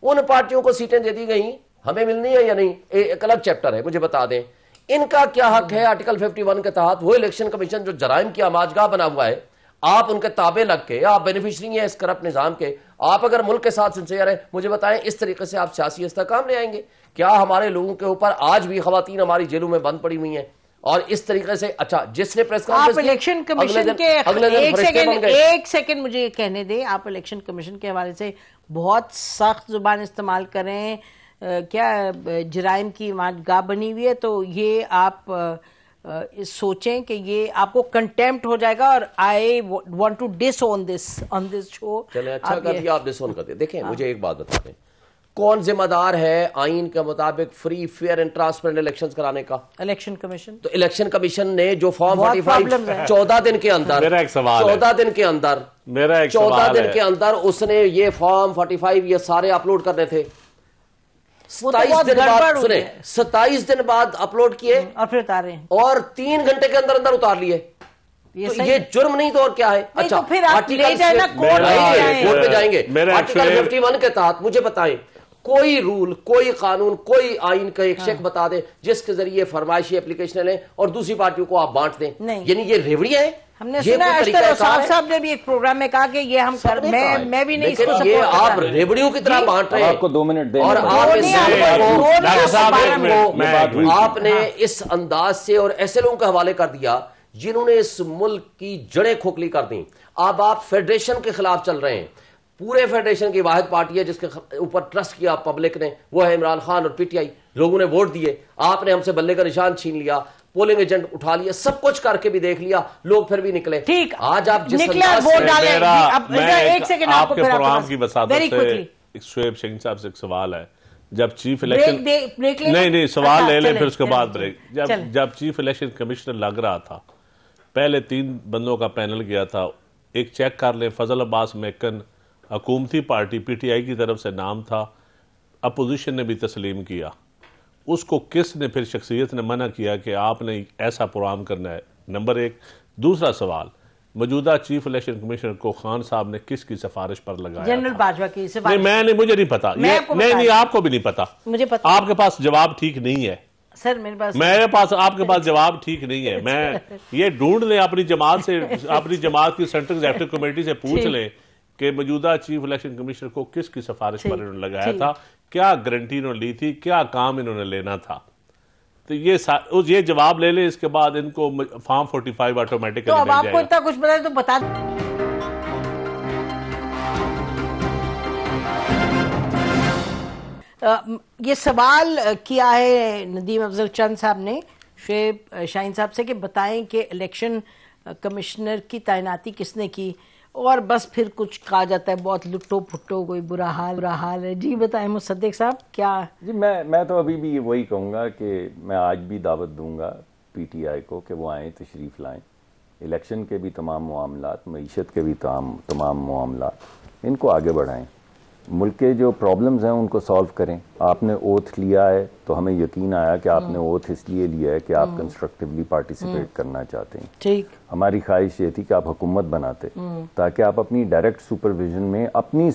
ان پارٹیوں کو سیٹیں دے دی گئیں، ہمیں ملنی ہے یا نہیں، ایک الگ چیپٹر ہے، مجھے بتا دیں ان کا کیا حق ہے آرٹیکل 51 کے تحت. وہ الیکشن کمیشن جو جرائم کی آماجگاہ بنا ہوا ہے، آپ ان کے تابع لگ کے، آپ بینیفیشری ہیں اس کرپٹ نظام کے، آپ اگر ملک کے ساتھ سنسیئر ہیں مجھے بتائیں اس طریقے سے آپ سیاسی استحکام لے آئیں گے؟ کیا ہمارے لوگوں کے اوپر آج بھی خواتین ہماری جیلوں میں بند پڑی ہوئی ہیں اور اس طریقے سے؟ اچھا جس نے پریس کانفرنس آپ الیکشن کمیشن کے ایک سیکنڈ مجھے کہنے دیں، آپ الیکشن کمیشن کے حوالے سے بہت سخت زبان استعمال کریں، کیا جرائم کی گاہ بنی ہوئی ہے، تو یہ آپ سوچیں کہ یہ آپ کو کنٹیمپٹ ہو جائے گا. اور آئی وانٹ ٹو ڈس آن دس شو. چلیں اچھا کر دیا آپ ڈس آن کر دیں. دیکھیں مجھے ایک بات بتا دیں، کون ذمہ دار ہے آئین کے مطابق free fair and transparent elections کرانے کا؟ Election commission. تو الیکشن کمیشن نے جو فارم 45 14 دن کے اندر 14 دن کے اندر 14 دن کے اندر اس نے یہ فارم 45 یہ سارے اپلوڈ کرنے تھے، 27 دن بعد سنیں 27 دن بعد اپلوڈ کیے اور پھر اتارے ہیں اور 3 گھنٹے کے اندر اندر اتار لیے. تو یہ جرم نہیں تو اور کیا ہے؟ اچھا پھر آپ لے جائیں نا کورٹ پہ جائیں گے. آرٹیکل 51 کے تحت مجھے بتائیں کوئی رول، کوئی قانون، کوئی آئین کا ایک شیک بتا دیں جس کے ذریعے فرمائشی اپلیکیشن لیں اور دوسری پارٹیوں کو آپ بانٹ دیں. یعنی یہ ریوڑیاں ہیں. ہم نے سنا اشتر اوصاف صاحب نے بھی ایک پروگرام میں کہا کہ یہ ہم میں بھی نہیں اس کو یہ آپ ریوڑیوں کی طرح بانٹ رہے ہیں. آپ کو 2 منٹ دیں اور آپ نے اس انداز سے اور ایسے لوگوں کے حوالے کر دیا جنہوں نے اس ملک کی جڑیں کھوکھلی کر دیں. اب آپ فیڈریشن کے خلاف چل رہے ہیں. پورے فیڈریشن کی واحد پارٹی ہے جس کے اوپر ٹرسٹ کیا پبلک نے، وہ ہے عمران خان اور پی ٹی آئی. لوگوں نے ووٹ دیے، آپ نے ہم سے بلے کا نشان چھین لیا، پولنگ ایجنٹ اٹھا لیا، سب کچھ کر کے بھی دیکھ لیا، لوگ پھر بھی نکلے. ٹھیک آج آپ جس ایک سیکنڈ آپ کو پروگرام کی وساطت سے شعیب شہین صاحب سے ایک سوال ہے. جب چیف الیکشن نہیں سوال لے لیں پھر اس کے بعد بریک. جب چیف الیکشن کمشنر لگ رہا تھا پہلے 3 بندوں کا پینل گیا تھا، ایک چیک کر لیں فضل عباس میکن حکومتی پارٹی پی ٹی آئی کی طرف سے نام تھا، اپوزیشن نے بھی تسلیم کیا. اس کو کس نے پھر شخصیت نے منع کیا کہ آپ نے ایسا پروگرام کرنا ہے؟ نمبر 1. دوسرا سوال، موجودہ چیف الیکشن کمیشنر کو خان صاحب نے کس کی سفارش پر لگایا؟ جنرل باجوہ کی سفارش. مجھے نہیں پتا، نہیں آپ کو بھی نہیں پتا، مجھے پتا. آپ کے پاس جواب ٹھیک نہیں ہے سر. میرے پاس آپ کے پاس جواب ٹھیک نہیں ہے. میں یہ ڈھونڈ لیں اپنی جماعت سے، اپنی جماعت کی سینٹرل ایگزیکٹو کمیٹی سے پوچھ لیں کہ موجودہ چیف الیکشن کمیشنر کو کس کی سفارش پر انہوں نے لگایا تھا، کیا گارنٹی انہوں نے لی تھی، کیا کام انہوں نے لینا تھا. تو یہ جواب لے لیں، اس کے بعد ان کو فارم 45 آٹومیٹکلی تو اب آپ کو اتنا کچھ بتائے تو بتا یہ سوال کیا ہے ندیم افضل چند صاحب نے شعیب شاہین صاحب سے کہ بتائیں کہ الیکشن کمشنر کی تعیناتی کس نے کی، اور بس پھر کچھ کہا جاتا ہے بہت لٹو پھٹو کوئی برا حال ہے. جی بتائیں مصدق صاحب کیا؟ جی میں تو ابھی بھی وہی کہوں گا کہ میں آج بھی دعوت دوں گا پی ٹی آئی کو کہ وہ آئیں، تشریف لائیں. الیکشن کے بھی تمام معاملات، معیشت کے بھی تمام معاملات، ان کو آگے بڑھائیں. ملک کے جو پرابلمز ہیں ان کو سالو کریں. آپ نے اوتھ لیا ہے تو ہمیں یقین آیا کہ آپ نے اوتھ اس لیے لیا ہے کہ آپ کنسٹرکٹیولی پارٹیسپیٹ کرنا چاہتے ہیں. ٹھیک. ہماری خواہش یہ تھی کہ آپ حکومت بناتے تاکہ آپ اپنی ڈائریکٹ سپرویژن میں، اپنی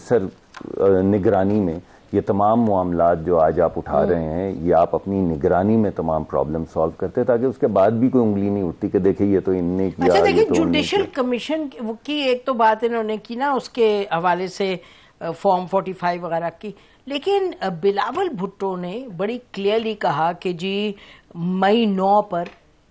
نگرانی میں یہ تمام معاملات جو آج آپ اٹھا رہے ہیں یہ آپ اپنی نگرانی میں تمام پرابلم سالو کرتے تاکہ اس کے بعد بھی کوئی انگلی نہیں اٹھتی کہ دیکھیں یہ تو ان نے کیا. اچھا دیکھیں جوڈیشل کمیشن کی ایک تو بات انہوں نے کی نا اس کے حوالے سے فارم 45 وغیرہ کی، لیکن بلاول بھٹو نے بڑی کلیئرلی کہا کہ جی مئی 9 پر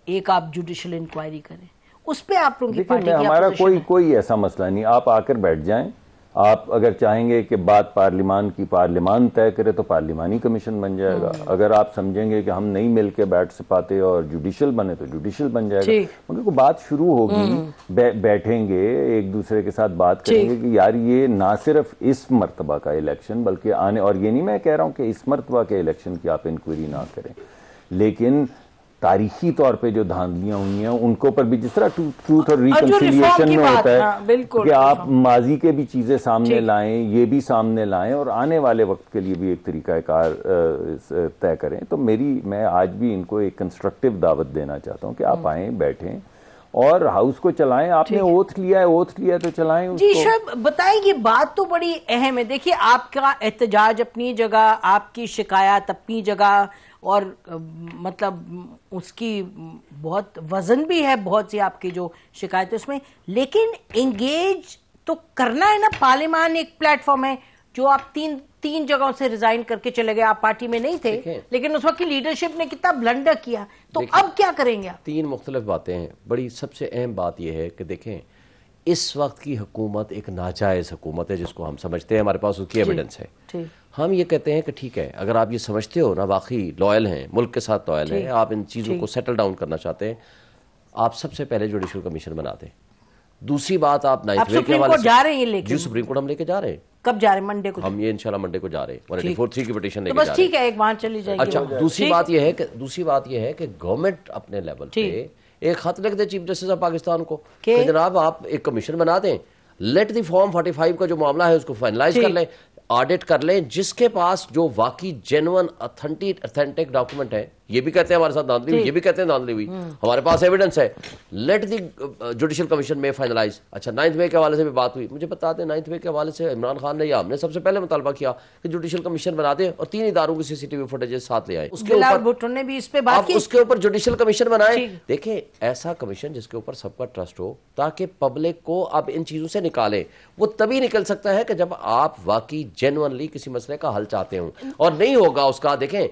ایک آپ جوڈیشل انکوائری کریں. اس پہ آپ لوگوں کی پارٹی کی ہمارا کوئی ایسا مسئلہ نہیں. آپ آ کر بیٹھ جائیں. آپ اگر چاہیں گے کہ بات پارلیمان طے کرے تو پارلیمانی کمیشن بن جائے گا. اگر آپ سمجھیں گے کہ ہم نہیں مل کے بیٹھ سے پاتے اور جوڈیشل بنے تو جوڈیشل بن جائے گا. مگر کو بات شروع ہوگی، بیٹھیں گے ایک دوسرے کے ساتھ بات کریں گے کہ یار یہ نہ صرف اس مرتبہ کا الیکشن بلکہ آنے، اور یہ نہیں میں کہہ رہا ہوں کہ اس مرتبہ کے الیکشن کی آپ انکوائری نہ کریں، لیکن تاریخی طور پہ جو دھاندلیاں ہوئی ہیں ان کو پر بھی، جس طرح ٹروتھ اور ریکنسیلیشن میں ہوتا ہے کہ آپ ماضی کے بھی چیزیں سامنے لائیں، یہ بھی سامنے لائیں اور آنے والے وقت کے لیے بھی ایک طریقہ کار طے کریں. تو میں آج بھی ان کو ایک کنسٹرکٹیو دعوت دینا چاہتا ہوں کہ آپ آئیں، بیٹھیں اور ہاؤس کو چلائیں. آپ نے اوتھ لیا ہے تو چلائیں اس کو. جی شعیب بتائیں، یہ بات تو بڑی اہم ہے. دیکھیے آپ کا احتجاج اپنی جگہ، آپ کی شکایات اپنی جگہ، اور مطلب اس کی بہت وزن بھی ہے، بہت سی آپ کی جو شکایت ہے اس میں، لیکن انگیج تو کرنا ہے نا. پارلیمان ایک پلیٹ فارم ہے جو آپ تین جگہوں سے ریزائن کر کے چلے گئے. آپ پارٹی میں نہیں تھے لیکن اس وقت کی لیڈرشپ نے کتنا بلنڈر کیا. تو اب کیا کریں گے آپ؟ 3 مختلف باتیں ہیں. بڑی سب سے اہم بات یہ ہے کہ دیکھیں اس وقت کی حکومت ایک ناجائز حکومت ہے جس کو ہم سمجھتے ہیں، ہمارے پاس اس کی ایویڈنس ہے. ہم یہ کہتے ہیں کہ ٹھیک ہے، اگر آپ یہ سمجھتے ہو نا واقعی لوئل ہیں، ملک کے ساتھ لوئل ہیں، آپ ان چیزوں کو سیٹل ڈاؤن کرنا چاہتے ہیں، آپ سب سے پہلے جوڈیشل کمیشن بنا دیں. دوسری بات آپ نائنتھ وے کے حوالے سے جا رہے ہیں، لیکن جی سپریم کورٹ ہم لے کے جا رہے ہیں. کب جا رہے ہیں؟ منڈے کو ہم یہ انشاءاللہ منڈے کو جا رہے ہیں 184(3) کی پٹیشن لے کے بس جا رہے ہیں. ٹھیک ہے، ایک وہاں چلی جائے گی. اچھا دوسری بات یہ ہے کہ گورنمنٹ اپنے لیول پہ ایک خط لکھ دے چیف جسٹس آف پاکستان کو کہ جناب آپ ایک کمیشن بنا دیں، لیٹ دی فارم 45 کا جو معاملہ ہے اس کو فائنلائز کر لیں، آڈٹ کر لیں، جس کے پاس جو واقعی جینون اتھینٹک ڈاکومنٹ ہے. یہ بھی کہتے ہیں ہمارے ساتھ دھاندلی ہوئی، یہ بھی کہتے ہیں دھاندلی ہوئی، ہمارے پاس ایویڈنس ہے، لیٹ دی جوڈیشل کمیشن میں فائنلائز. اچھا 9th وے کے حوالے سے بھی بات ہوئی، مجھے بتا دیں 9th وے کے حوالے سے عمران خان نے یا ہم نے سب سے پہلے مطالبہ کیا کہ جوڈیشل کمیشن بنا دیں اور 3 اداروں کی CCTV فوٹیجز ساتھ لے آئیں. اس کے اوپر بھٹو نے بھی اس پہ بات کی، اس کے اوپر جوڈیشل کمیشن بنائیں. دیکھیں ایسا کمیشن جس کے اوپر سب کا ٹرسٹ ہو تاکہ پبلک کو اب ان چیزوں سے نکالیں. وہ تبھی نکل سکتا ہے کہ جب آپ واقعی جینوئنلی کسی مسئلے کا حل چاہتے ہوں، اور نہیں ہوگا اس کا. دیکھیں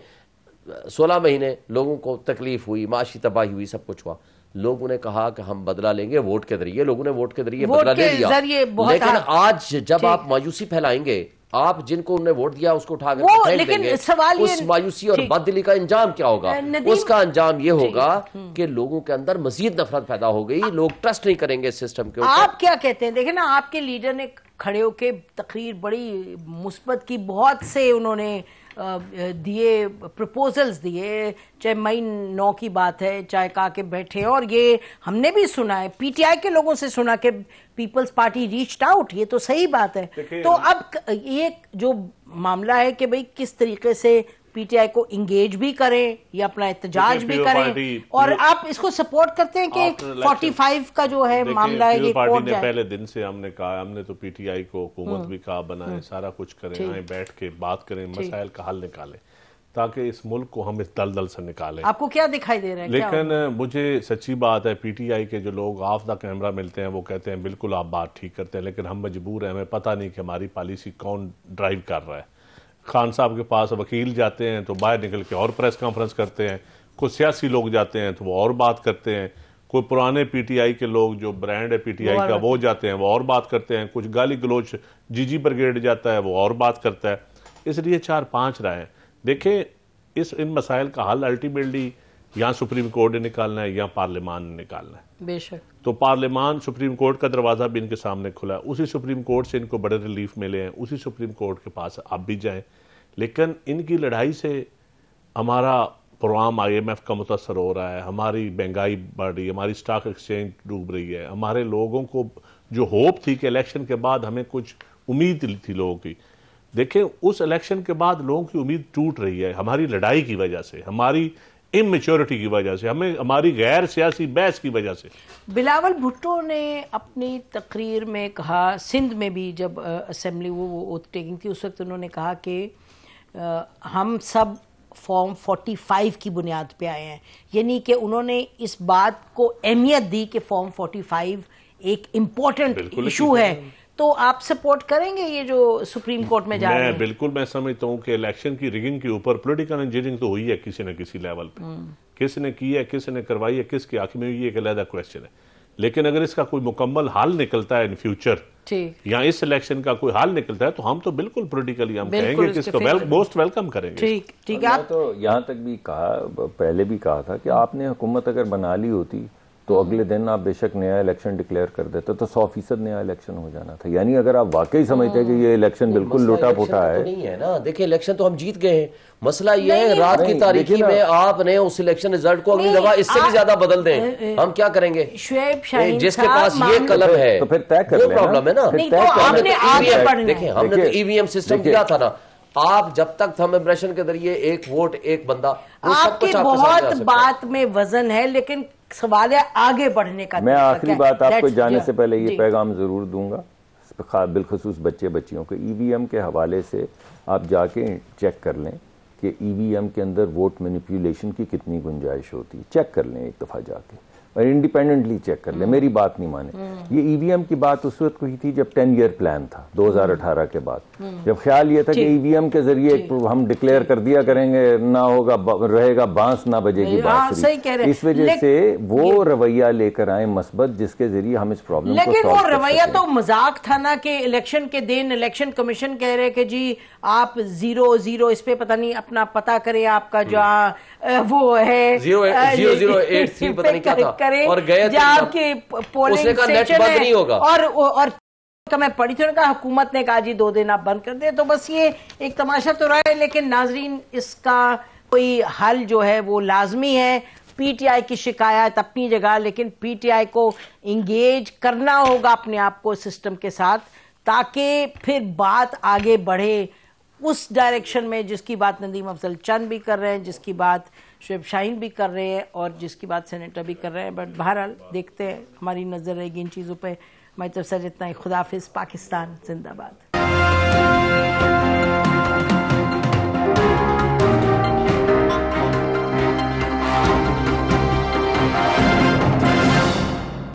16 مہینے لوگوں کو تکلیف ہوئی، معاشی تباہی ہوئی، سب کچھ ہوا. لوگوں نے کہا کہ ہم بدلہ لیں گے ووٹ کے ذریعے، لوگوں نے ووٹ کے ذریعے بدلہ لے لیا. لیکن آج جب آپ مایوسی پھیلائیں گے، آپ جن کو انہوں نے ووٹ دیا اس کو اٹھا کر پھینک دیں گے، اس مایوسی اور بددلی کا انجام کیا ہوگا؟ اس کا انجام یہ ہوگا کہ لوگوں کے اندر مزید نفرت پیدا ہو گئی، لوگ ٹرسٹ نہیں کریں گے اس سسٹم کے اوپر. آپ کیا کہتے ہیں؟ دیکھیں نا آپ کے لیڈر نے کھڑے ہو کے تقریر بڑی مثبت کی، بہت سے انہوں نے دیے پروپوزلز دیے، چاہے مئی 9 کی بات ہے، چاہے کہا کہ بیٹھے، اور یہ ہم نے بھی سنا ہے، PTI کے لوگوں سے سنا کہ پیپلز پارٹی ریچڈ آؤٹ. یہ تو صحیح بات ہے. تو اب یہ جو معاملہ ہے کہ بھئی کس طریقے سے PTI کو انگیج بھی کریں یا اپنا احتجاج بھی کریں، اور آپ اس کو سپورٹ کرتے ہیں کہ 45 کا جو ہے معاملہ ہے یہ کورٹ جائے؟ پہلے دن سے ہم نے کہا، ہم نے تو PTI کو حکومت بھی کہا بنائیں، سارا کچھ کریں، آئیں بیٹھ کے بات کریں، مسائل کا حل نکالیں تاکہ اس ملک کو ہم اس دلدل سے نکالیں. آپ کو کیا دکھائی دے رہا ہے؟ لیکن مجھے سچی بات ہے PTI کے جو لوگ آف دا کیمرہ ملتے ہیں وہ کہتے ہیں بالکل آپ بات ٹھیک کرتے ہیں، لیکن ہم مجبور ہیں، ہمیں پتہ نہیں کہ ہماری پالیسی کون ڈرائیو کر رہا ہے. خان صاحب کے پاس وکیل جاتے ہیں تو باہر نکل کے اور پریس کانفرنس کرتے ہیں، کوئی سیاسی لوگ جاتے ہیں تو وہ اور بات کرتے ہیں، کوئی پرانے PTI کے لوگ جو برانڈ ہے PTI کا وہ جاتے ہیں وہ اور بات کرتے ہیں، کچھ گالی گلوچ جی بریگیڈ جاتا ہے وہ اور بات کرتا ہے. اس لیے 4-5 رائے. دیکھیں ان مسائل کا حل الٹیمیٹلی یا سپریم کورٹ نے نکالنا ہے یا پارلیمان نے نکالنا ہے. بے شک. تو پارلیمان سپریم کورٹ کا دروازہ بھی ان کے سامنے کھلا ہے، اسی سپریم کورٹ سے ان کو بڑے ریلیف ملے ہیں، اسی سپریم کورٹ کے پاس آپ بھی جائیں. لیکن ان کی لڑائی سے ہمارا پروگرام IMF کا متاثر ہو رہا ہے، ہماری مہنگائی بڑھ رہی ہے، ہماری سٹاک ایکسچینج ڈوب رہی ہے، ہمارے لوگوں کو جو ہوپ تھی کہ الیکشن کے بعد ہمیں کچھ امید تھی لوگوں کی، دیکھیں اس الیکشن کے بعد لوگوں کی امید ٹوٹ رہی ہے ہماری لڑائی کی وجہ سے، ہماری اممیچورٹی کی وجہ سے، ہماری غیر سیاسی بحث کی وجہ سے. بلاول بھٹو نے اپنی تقریر میں کہا، سندھ میں بھی جب اسمبلی وہ اوتھ ٹیکنگ تھی اس وقت انہوں نے کہا کہ ہم سب فارم 45 کی بنیاد پہ آئے ہیں، یعنی کہ انہوں نے اس بات کو اہمیت دی کہ فارم 45 ایک امپورٹنٹ ایشو ہے. تو آپ سپورٹ کریں گے یہ جو سپریم کورٹ میں جا رہے ہیں؟ بالکل. میں سمجھتا ہوں کہ الیکشن کی ریگنگ کے اوپر پولیٹیکل انجینئرنگ تو ہوئی ہے کسی نہ کسی لیول پہ، کس نے کی ہے، کس نے کروائی ہے، کس کی آنکھ میں ہوئی ہے، ایک علیحدہ کویسچن ہے. لیکن اگر اس کا کوئی مکمل حل نکلتا ہے ان فیوچر یا اس الیکشن کا کوئی حل نکلتا ہے تو ہم تو بالکل پولیٹیکلی ہم کہیں گے کہ اس کو موسٹ ویلکم کریں گے. ٹھیک. میں تو یہاں تک بھی کہا، پہلے بھی کہا تھا کہ آپ نے حکومت اگر بنا لی ہوتی تو اگلے دن آپ بے شک نیا الیکشن ڈکلیئر کر دیتے تو 100% نیا الیکشن ہو جانا تھا. یعنی اگر آپ واقعی سمجھتے ہیں کہ یہ الیکشن بالکل لوٹا پھوٹا ہے. نہیں ہے نا, دیکھیں الیکشن تو ہم جیت گئے ہیں, مسئلہ یہ ہے رات کی تاریخی میں آپ نے اس الیکشن ریزلٹ کو اگلی دفعہ اس سے بھی زیادہ بدل دیں, ہم کیا کریں گے؟ شعیب شاہین جس کے پاس یہ قلم ہے تو پھر طے کر وہ لیں. پرابلم ہے نا. دیکھیں ہم نے تو ای وی ایم سسٹم کیا تھا نا, آپ جب تک تھم امپریشن کے ذریعے ایک ووٹ ایک بندہ, آپ کی بہت بات میں وزن ہے, لیکن سوال ہے آگے بڑھنے کا. میں آخری بات آپ کو جانے سے پہلے یہ پیغام ضرور دوں گا, بالخصوص بچیوں کو. ای وی ایم کے حوالے سے آپ جا کے چیک کر لیں کہ ای وی ایم کے اندر ووٹ مینیپولیشن کی کتنی گنجائش ہوتی ہے. چیک کر لیں ایک دفعہ جا کے, اور انڈیپینڈنٹلی چیک کر لیں, میری بات نہیں مانیں. یہ ای وی ایم کی بات اس وقت ہوئی تھی جب 10 ایئر پلان تھا 2018 کے بعد, جب خیال یہ تھا کہ ای وی ایم کے ذریعے ہم ڈکلیئر کر دیا کریں گے, نہ ہوگا رہے گا بانس نہ بجے گی بانسری. اس وجہ سے وہ رویہ لے کر آئے مثبت, جس کے ذریعے ہم اس پرابلم کو لیکن وہ رویہ تو مذاق تھا نا, کہ الیکشن کے دن الیکشن کمیشن کہہ رہے کہ جی آپ 0-0 اس پہ پتہ نہیں اپنا پتہ کریں, آپ کا جہاں وہ ہے 0083 پتہ نہیں کیا تھا, اور گئے جہاں آپ کی پولنگ اسٹیشن ہے, اور میں پڑھی تھی, کہا حکومت نے کہا جی 2 دن آپ بند کر دیں. تو بس یہ ایک تماشا تو رہا ہے, لیکن ناظرین اس کا کوئی حل جو ہے وہ لازمی ہے. پی ٹی آئی کی شکایت اپنی جگہ, لیکن پی ٹی آئی کو انگیج کرنا ہوگا اپنے آپ کو سسٹم کے ساتھ, تاکہ پھر بات آگے بڑھے اس ڈائریکشن میں جس کی بات ندیم افضل چند بھی کر رہے ہیں, جس کی بات شعیب شاہین بھی کر رہے ہیں, اور جس کی بات سینیٹر بھی کر رہے ہیں. بٹ بہرحال دیکھتے ہیں, ہماری نظر رہے گی ان چیزوں پہ. میں تو سر اتنا ہی, خدا حافظ, پاکستان زندہ باد.